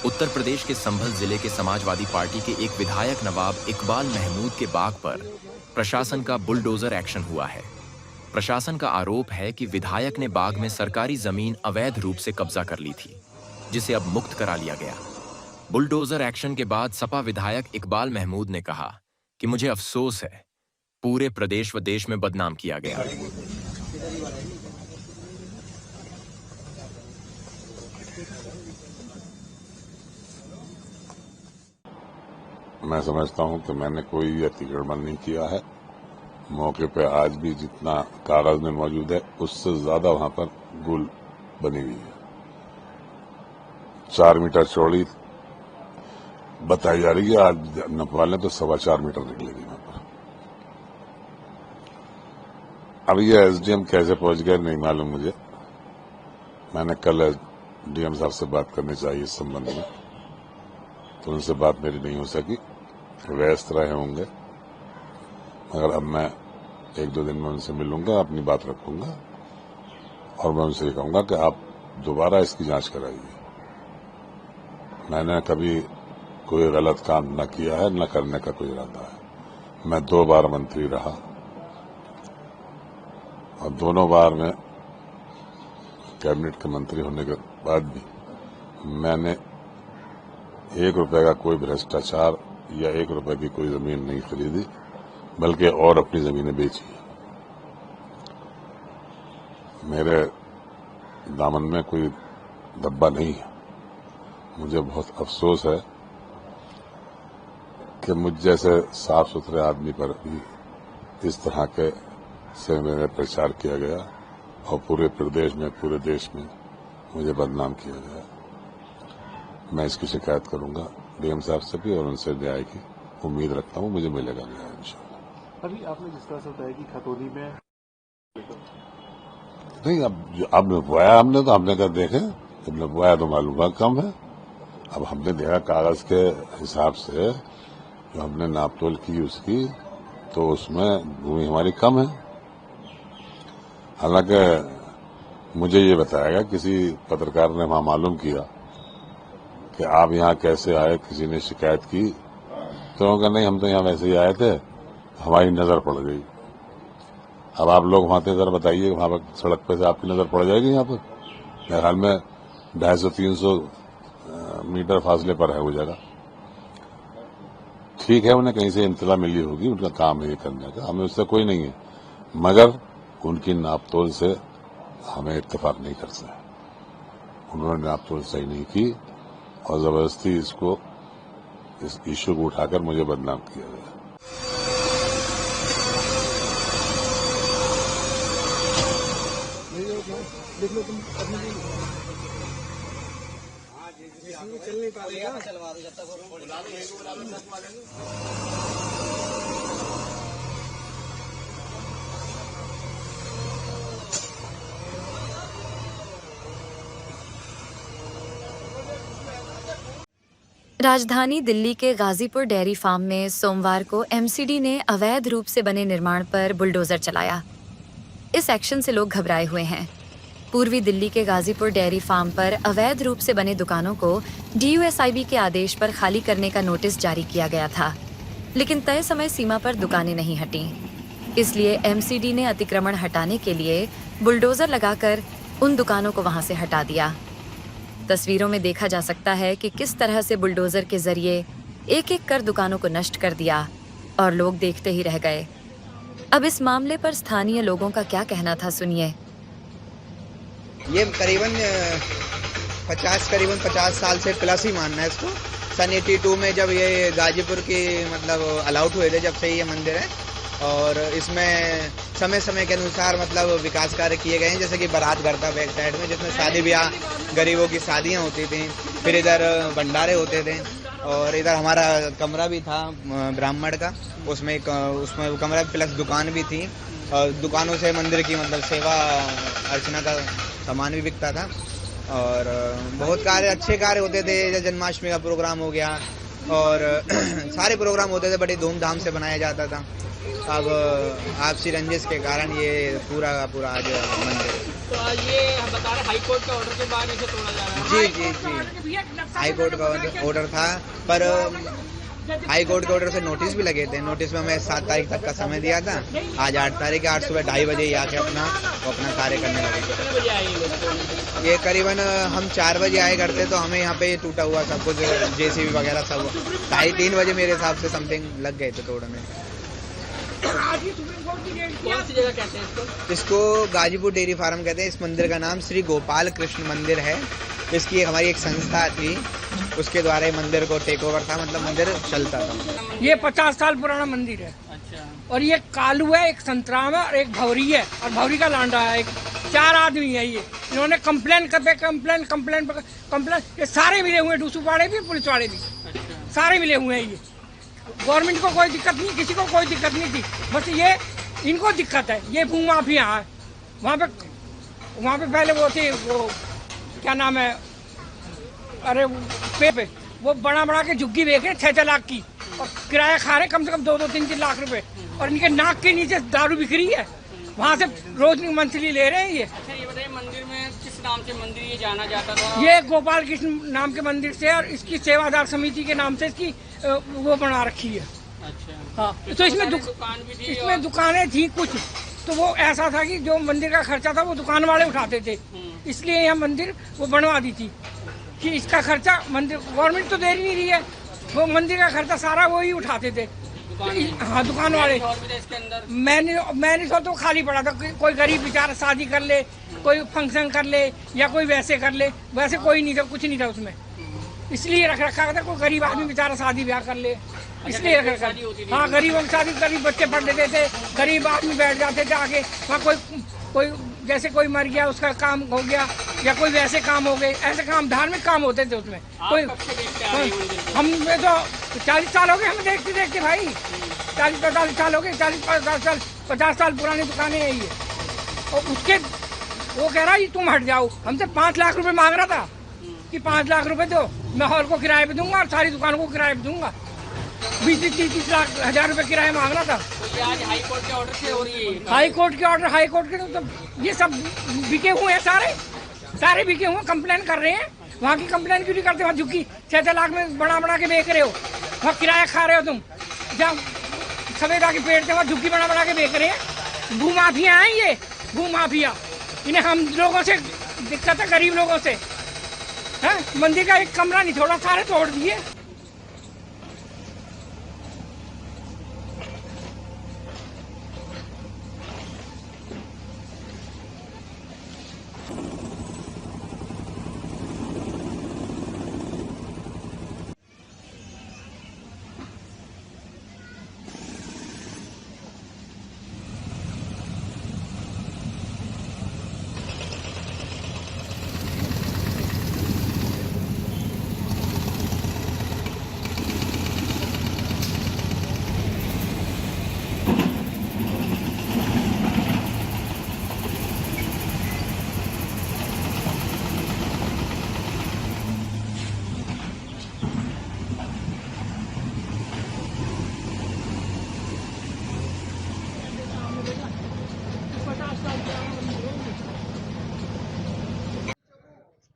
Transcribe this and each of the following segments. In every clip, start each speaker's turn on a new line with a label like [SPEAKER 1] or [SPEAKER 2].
[SPEAKER 1] उत्तर प्रदेश के संभल जिले के समाजवादी पार्टी के एक विधायक नवाब इकबाल महमूद के बाग पर प्रशासन का बुलडोजर एक्शन हुआ है। प्रशासन का आरोप है कि विधायक ने बाग में सरकारी जमीन अवैध रूप से कब्जा कर ली थी, जिसे अब मुक्त करा लिया गया। बुलडोजर एक्शन के बाद सपा विधायक इकबाल महमूद ने कहा कि मुझे अफसोस है, पूरे प्रदेश व देश में बदनाम किया गया।
[SPEAKER 2] मैं समझता हूं कि मैंने कोई अतिक्रमण नहीं किया है। मौके पे आज भी जितना कागज में मौजूद है उससे ज्यादा वहां पर गुल बनी हुई है। 4 मीटर चौड़ी बताई जा रही है, आज नपवाले तो 4.25 मीटर निकलेगी वहां पर। अब ये एसडीएम कैसे पहुंच गए नहीं मालूम मुझे। मैंने कल डीएम साहब से बात करनी चाहिए इस संबंध में, तो उनसे बात मेरी नहीं हो सकी, व्यस्त रहे होंगे। मगर अब मैं 1-2 दिन में उनसे मिलूंगा, अपनी बात रखूंगा और मैं उनसे ये कहूंगा कि आप दोबारा इसकी जांच कराइए। मैंने कभी कोई गलत काम न किया है, न करने का कोई इरादा है। मैं 2 बार मंत्री रहा और दोनों बार में कैबिनेट के मंत्री होने के बाद भी मैंने 1 रुपए का कोई भ्रष्टाचार या 1 रुपए की कोई जमीन नहीं खरीदी, बल्कि और अपनी जमीनें बेची। मेरे दामन में कोई धब्बा नहीं है। मुझे बहुत अफसोस है कि मुझ जैसे साफ सुथरे आदमी पर भी इस तरह के से मेरे प्रचार किया गया और पूरे प्रदेश में, पूरे देश में मुझे बदनाम किया गया। मैं इसकी शिकायत करूंगा डीएम साहब से भी और उनसे न्याय की उम्मीद रखता हूं, मुझे मिलेगा न्याय इंशाल्लाह।
[SPEAKER 3] अभी आपने जिस तरह से बताया कि खतौनी में
[SPEAKER 2] नहीं, अब आपने बोया हमने तो हमने कहा देखे, जब बोया तो मालूम हुआ कम है। अब हमने देखा कागज के हिसाब से जो हमने नापतोल की उसकी, तो उसमें भूमि हमारी कम है। हालांकि मुझे ये बताया गया, किसी पत्रकार ने वहां मालूम किया कि आप यहाँ कैसे आए, किसी ने शिकायत की, तो उन्होंने कहा नहीं हम तो यहाँ वैसे ही आए थे, हमारी नजर पड़ गई। अब आप लोग वहां थे, जरा बताइए वहां पर सड़क पे से आपकी नजर पड़ जाएगी। यहाँ पर मेरे ख्याल में 250-300 मीटर फासले पर है वो जगह। ठीक है, उन्हें कहीं से इंतला मिली होगी, उनका काम है ये करने का, हमें उससे कोई नहीं है, मगर उनकी नापतोल से हमें इत्तेफाक नहीं कर सकते। उन्होंने नापतोल सही नहीं की और जबरदस्ती इस इश्यू को उठाकर मुझे बदनाम किया गया।
[SPEAKER 4] राजधानी दिल्ली के गाजीपुर डेयरी फार्म में सोमवार को एमसीडी ने अवैध रूप से बने निर्माण पर बुलडोजर चलाया। इस एक्शन से लोग घबराए हुए हैं। पूर्वी दिल्ली के गाजीपुर डेयरी फार्म पर अवैध रूप से बने दुकानों को डीयूएसआईबी के आदेश पर खाली करने का नोटिस जारी किया गया था, लेकिन तय समय सीमा पर दुकानें नहीं हटीं। इसलिए एमसीडी ने अतिक्रमण हटाने के लिए बुलडोजर लगाकर उन दुकानों को वहां से हटा दिया। तस्वीरों में देखा जा सकता है कि किस तरह से बुलडोजर के जरिए एक-एक कर दुकानों को नष्ट कर दिया और लोग देखते ही रह गए। अब इस मामले पर स्थानीय लोगों का क्या कहना था, सुनिए।
[SPEAKER 5] ये करीबन 50 साल से प्लस ही मानना है इसको। सन 82 में जब ये गाजीपुर की मतलब अलाउट हुए थे, जब से ये मंदिर है, और इसमें समय समय के अनुसार मतलब विकास कार्य किए गए हैं। जैसे कि बारात घर था बैक साइड में, जिसमें शादी ब्याह, गरीबों की शादियां होती थी, फिर इधर भंडारे होते थे, और इधर हमारा कमरा भी था ब्राह्मण का, उसमें कमरा प्लस दुकान भी थी, और दुकानों से मंदिर की मतलब सेवा अर्चना का सामान भी बिकता था, और बहुत अच्छे कार्य होते थे। जैसे जन्माष्टमी का प्रोग्राम हो गया और सारे प्रोग्राम होते थे, बड़ी धूमधाम से बनाया जाता था। अब आपसी रंजिश के कारण ये पूरा का पूरा आज मंदिर।
[SPEAKER 6] तो ये बता रहे हाई कोर्ट के ऑर्डर के बाद इसे तोड़ा जा रहा है।
[SPEAKER 5] जी। हाई कोर्ट का ऑर्डर था, पर हाई कोर्ट के ऑर्डर से नोटिस भी लगे थे। नोटिस में हमें 7 तारीख तक का समय दिया था। आज 8 तारीख है, आज सुबह 2:30 बजे ही आके अपना कार्य करने लगे।
[SPEAKER 6] कितने बजे आए ये लोग?
[SPEAKER 5] ये करीबन हम 4 बजे आए करते, तो हमें यहाँ पे ये टूटा हुआ सब कुछ जेसीबी वगैरह सब 2:30-3 बजे मेरे हिसाब से समथिंग लग गए थे तोड़ने।
[SPEAKER 6] कौन सी जगह कहते हैं इसको?
[SPEAKER 5] इसको गाजीपुर डेयरी फार्म कहते हैं। इस मंदिर का नाम श्री गोपाल कृष्ण मंदिर है। इसकी हमारी एक संस्था थी, उसके द्वारा ये मंदिर को टेक ओवर था, मतलब मंदिर चलता था।
[SPEAKER 7] ये 50 साल पुराना मंदिर है।
[SPEAKER 6] अच्छा।
[SPEAKER 7] और ये कालू है, एक संतराम है और एक भौरी है, और भौरी का लांडा है। एक 4 आदमी है ये। इन्होंने कंप्लेन ये सारे मिले हुए हैं, डूसू वाले भी पुलिस वाले भी।
[SPEAKER 6] अच्छा।
[SPEAKER 7] सारे मिले हुए हैं। ये गवर्नमेंट को कोई दिक्कत नहीं, किसी को कोई दिक्कत नहीं थी, बस ये इनको दिक्कत है। ये भूमाफिया है। वहाँ पे पहले वो थे, वो क्या नाम है, अरे पे वो बड़ा के झुग्गी बेच रहे 6 लाख की, और किराया खा रहे कम से कम 2-3 लाख रुपए, और इनके नाक के नीचे दारू बिक रही है। वहाँ से रोज मंथली ले रहे हैं ये।
[SPEAKER 6] अच्छा, ये बताइए मंदिर में किस नाम से मंदिर ये जाना जाता था?
[SPEAKER 7] ये गोपाल कृष्ण नाम के मंदिर से, और इसकी सेवादार समिति के नाम से इसकी वो बना रखी है।
[SPEAKER 6] अच्छा।
[SPEAKER 7] हाँ, तो इसमें
[SPEAKER 6] दुकान भी थी।
[SPEAKER 7] इसमें दुकानें थी कुछ, तो वो ऐसा था कि जो मंदिर का खर्चा था वो दुकान वाले उठाते थे, इसलिए यह मंदिर वो बनवा दी थी कि इसका खर्चा मंदिर गवर्नमेंट तो दे नहीं रही है, वो मंदिर का खर्चा सारा वो ही उठाते थे। हाँ, दुकान वाले।
[SPEAKER 6] इसके अंदर
[SPEAKER 7] मैंने तो खाली पड़ा था। कोई गरीब बेचारा शादी कर ले, कोई फंक्शन कर ले, या कोई वैसे कर ले, वैसे कोई नहीं था, कुछ नहीं था उसमें, इसलिए रख रखा था। कोई गरीब आदमी बेचारा शादी ब्याह कर ले, इसलिए रख रखा। हाँ, गरीबों की शादी, गरीब बच्चे पढ़ लेते थे, गरीब आदमी बैठ जाते थे आगे। वहाँ कोई जैसे कोई मर गया, उसका काम हो गया, या कोई वैसे काम हो गए, ऐसे काम धार्मिक काम होते थे उसमें। कोई हमें तो 40 साल हो गए हमें देखते भाई, 40-45 साल हो गए। 50 साल पुरानी दुकानें हैं ये। और उसके वो कह रहा है तुम हट जाओ, हमसे 5 लाख रुपए मांग रहा था कि 5 लाख रुपए दो, मैं हॉल को किराए पे दूंगा और सारी दुकान को किराए पे दूंगा। 20-30 लाख हजार रुपए किराया मांग रहा था।
[SPEAKER 6] तो ये आज हाई कोर्ट के ऑर्डर से हो रही है?
[SPEAKER 7] हाई कोर्ट के तो ये सब बिके हुए हैं, सारे बिके हुए। कंप्लेन कर रहे हैं, वहाँ की कंप्लेन क्यों नहीं करते? वहाँ झुकी 6 लाख में बना के बेच रहे हो, वहाँ किराया खा रहे हो तुम। जहाँ सवेदा के पेड़ थे वहाँ झुग्गी बना के बेच रहे हैं। भूमाफिया हैं ये, भूमाफिया। इन्हें हम लोगों से दिक्कत है, गरीब लोगों से। है, मंदिर का एक कमरा नहीं छोड़ा, सारे तोड़ दिए।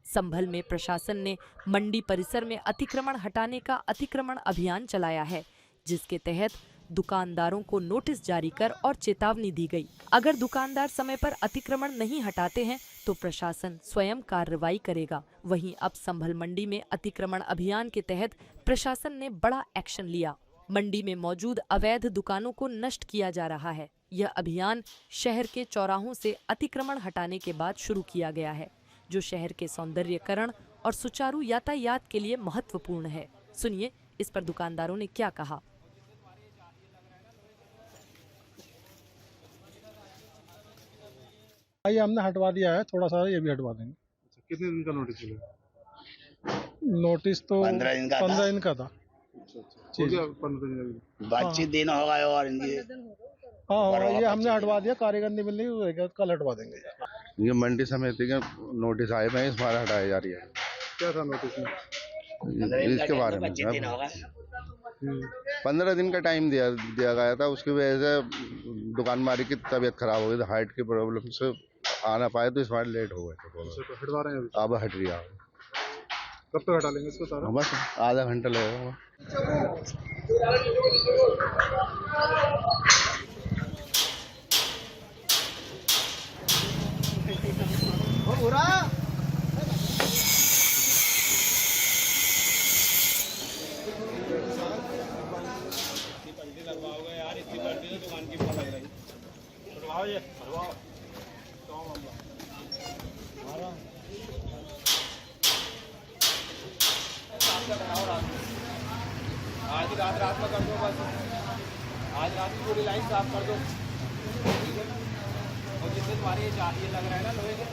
[SPEAKER 8] संभल में प्रशासन ने मंडी परिसर में अतिक्रमण हटाने का अतिक्रमण अभियान चलाया है, जिसके तहत दुकानदारों को नोटिस जारी कर और चेतावनी दी गई। अगर दुकानदार समय पर अतिक्रमण नहीं हटाते हैं तो प्रशासन स्वयं कार्रवाई करेगा। वहीं अब संभल मंडी में अतिक्रमण अभियान के तहत प्रशासन ने बड़ा एक्शन लिया। मंडी में मौजूद अवैध दुकानों को नष्ट किया जा रहा है। यह अभियान शहर के चौराहों से अतिक्रमण हटाने के बाद शुरू किया गया है, जो शहर के सौंदर्यीकरण और सुचारू यातायात के लिए महत्वपूर्ण है। सुनिए इस पर दुकानदारों ने क्या कहा।
[SPEAKER 9] ये हमने हटवा दिया है, थोड़ा सा ये भी हटवा देंगे।
[SPEAKER 3] कितने दिन का नोटिस मिला?
[SPEAKER 9] नोटिस तो
[SPEAKER 10] 15 दिन का
[SPEAKER 9] 15 दिन का था।
[SPEAKER 3] हो गया 15 दिन का?
[SPEAKER 10] बातचीत दिन होगा और इनकी
[SPEAKER 9] हाँ होगा, ये हमने हटवा दिया। कारीगर नहीं मिलने की, कल हटवा देंगे।
[SPEAKER 11] ये मंडी समिति के नोटिस आए हैं, इस बार हटाई जा रही है।
[SPEAKER 3] क्या था नोटिस में?
[SPEAKER 11] इसके बारे में 15 दिन का टाइम दिया गया था। उसकी वजह से दुकानदारी की तबीयत खराब हो गई थी, हार्ट की प्रॉब्लम से आ ना पाए तो इस बार लेट हो गए थे।
[SPEAKER 3] तो हटवा रहे हैं अभी?
[SPEAKER 11] अब हट रही है।
[SPEAKER 3] कब तक हटा लेंगे इसको सारा?
[SPEAKER 11] बस आधा घंटा लगेगा।
[SPEAKER 6] आज रात में कर दो बस, आज रात की पूरी लाइन साफ कर दो। और जिससे तुम्हारे ये लग रहा है ना लोहे के